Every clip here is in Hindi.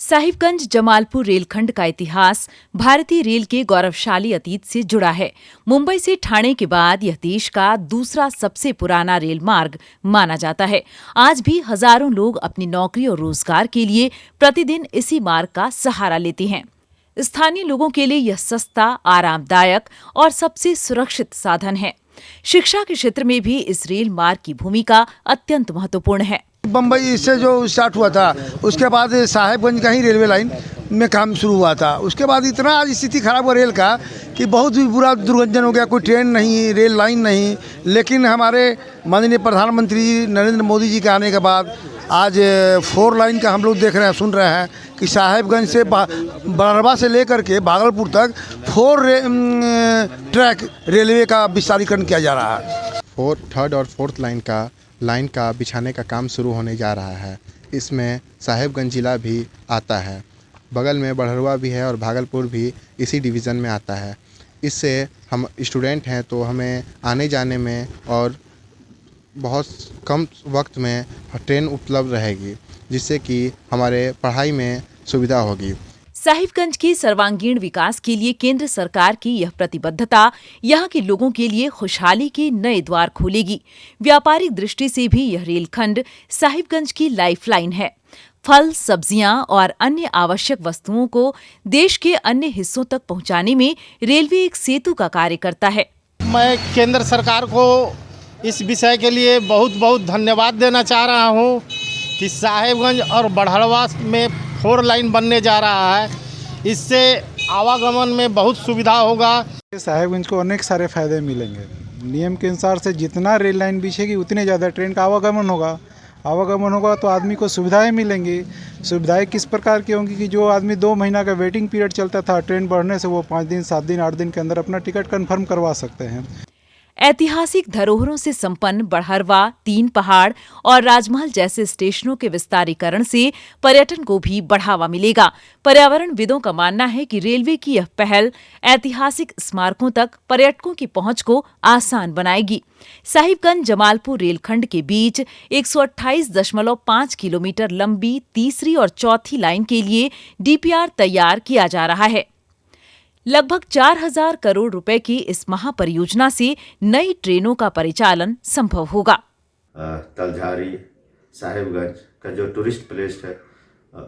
साहिबगंज जमालपुर रेलखंड का इतिहास भारतीय रेल के गौरवशाली अतीत से जुड़ा है। मुंबई से ठाणे के बाद यह देश का दूसरा सबसे पुराना रेल मार्ग माना जाता है। आज भी हजारों लोग अपनी नौकरी और रोजगार के लिए प्रतिदिन इसी मार्ग का सहारा लेते हैं। स्थानीय लोगों के लिए यह सस्ता, आरामदायक और सबसे सुरक्षित साधन है। शिक्षा के क्षेत्र में भी इस रेल मार्ग की भूमिका अत्यंत महत्वपूर्ण है। बम्बई से जो स्टार्ट हुआ था उसके बाद साहिबगंज का ही रेलवे लाइन में काम शुरू हुआ था। उसके बाद इतना आज स्थिति खराब हुआ रेल का कि बहुत ही बुरा दुर्गंजन हो गया। कोई ट्रेन नहीं, रेल लाइन नहीं। लेकिन हमारे माननीय प्रधानमंत्री नरेंद्र मोदी जी के आने के बाद आज 4 लाइन का हम लोग देख रहे हैं, सुन रहे हैं कि साहिबगंज से बड़रवा से लेकर के भागलपुर तक 4 ट्रैक रेलवे का विस्तारीकरण किया जा रहा है। 3rd और 4th लाइन का बिछाने का काम शुरू होने जा रहा है। इसमें साहिबगंज जिला भी आता है, बगल में बड़रवा भी है और भागलपुर भी इसी डिवीज़न में आता है। इससे हम स्टूडेंट हैं तो हमें आने जाने में और बहुत कम वक्त में ट्रेन उपलब्ध रहेगी, जिससे कि हमारे पढ़ाई में सुविधा होगी। साहिबगंज के सर्वांगीण विकास के लिए केंद्र सरकार की यह प्रतिबद्धता यहाँ के लोगों के लिए खुशहाली के नए द्वार खोलेगी। व्यापारिक दृष्टि से भी यह रेलखंड साहिबगंज की लाइफलाइन है। फल, सब्जियां और अन्य आवश्यक वस्तुओं को देश के अन्य हिस्सों तक पहुंचाने में रेलवे एक सेतु का कार्य करता है। मैं केंद्र सरकार को इस विषय के लिए बहुत बहुत धन्यवाद देना चाह रहा हूँ कि साहिबगंज और बड़रवा में 4 लाइन बनने जा रहा है। इससे आवागमन में बहुत सुविधा होगा। साहिबगंज को अनेक सारे फायदे मिलेंगे। नियम के अनुसार से जितना रेल लाइन बिछेगी उतने ज़्यादा ट्रेन का आवागमन होगा तो आदमी को सुविधाएं मिलेंगी। सुविधाएं किस प्रकार की होंगी कि जो आदमी 2 महीना का वेटिंग पीरियड चलता था ट्रेन बढ़ने से, वो 5 दिन, 7 दिन, 8 दिन के अंदर अपना टिकट कंफर्म करवा सकते हैं। ऐतिहासिक धरोहरों से संपन्न बड़रवा, 3 पहाड़ और राजमहल जैसे स्टेशनों के विस्तारीकरण से पर्यटन को भी बढ़ावा मिलेगा। पर्यावरणविदों का मानना है कि रेलवे की यह पहल ऐतिहासिक स्मारकों तक पर्यटकों की पहुंच को आसान बनाएगी। साहिबगंज जमालपुर रेलखंड के बीच 128.5 किलोमीटर लंबी तीसरी और चौथी लाइन के लिए डीपीआर तैयार किया जा रहा है। लगभग 4000 करोड़ रुपए की इस महापरियोजना से नई ट्रेनों का परिचालन संभव होगा। तलझारी साहिबगंज का जो टूरिस्ट प्लेस है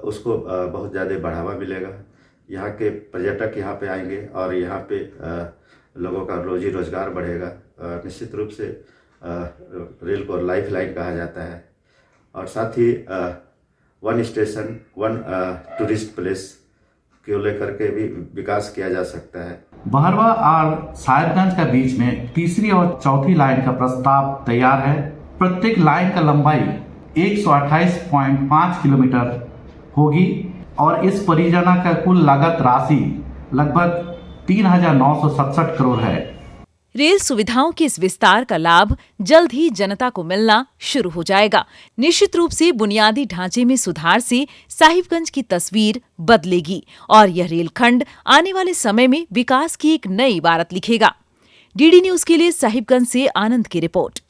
उसको बहुत ज़्यादा बढ़ावा मिलेगा। यहाँ के पर्यटक यहाँ पे आएंगे और यहाँ पे लोगों का रोजी रोजगार बढ़ेगा। निश्चित रूप से रेल को लाइफ लाइन कहा जाता है और साथ ही 1 स्टेशन 1 टूरिस्ट प्लेस को लेकर के भी विकास किया जा सकता है। बड़रवा और साहिबगंज के बीच में तीसरी और चौथी लाइन का प्रस्ताव तैयार है। प्रत्येक लाइन का लंबाई 128.5 किलोमीटर होगी और इस परियोजना का कुल लागत राशि लगभग 3,967 करोड़ है। रेल सुविधाओं के इस विस्तार का लाभ जल्द ही जनता को मिलना शुरू हो जाएगा। निश्चित रूप से बुनियादी ढांचे में सुधार से साहिबगंज की तस्वीर बदलेगी और यह रेलखंड आने वाले समय में विकास की एक नई इबारत लिखेगा। डीडी न्यूज के लिए साहिबगंज से आनंद की रिपोर्ट।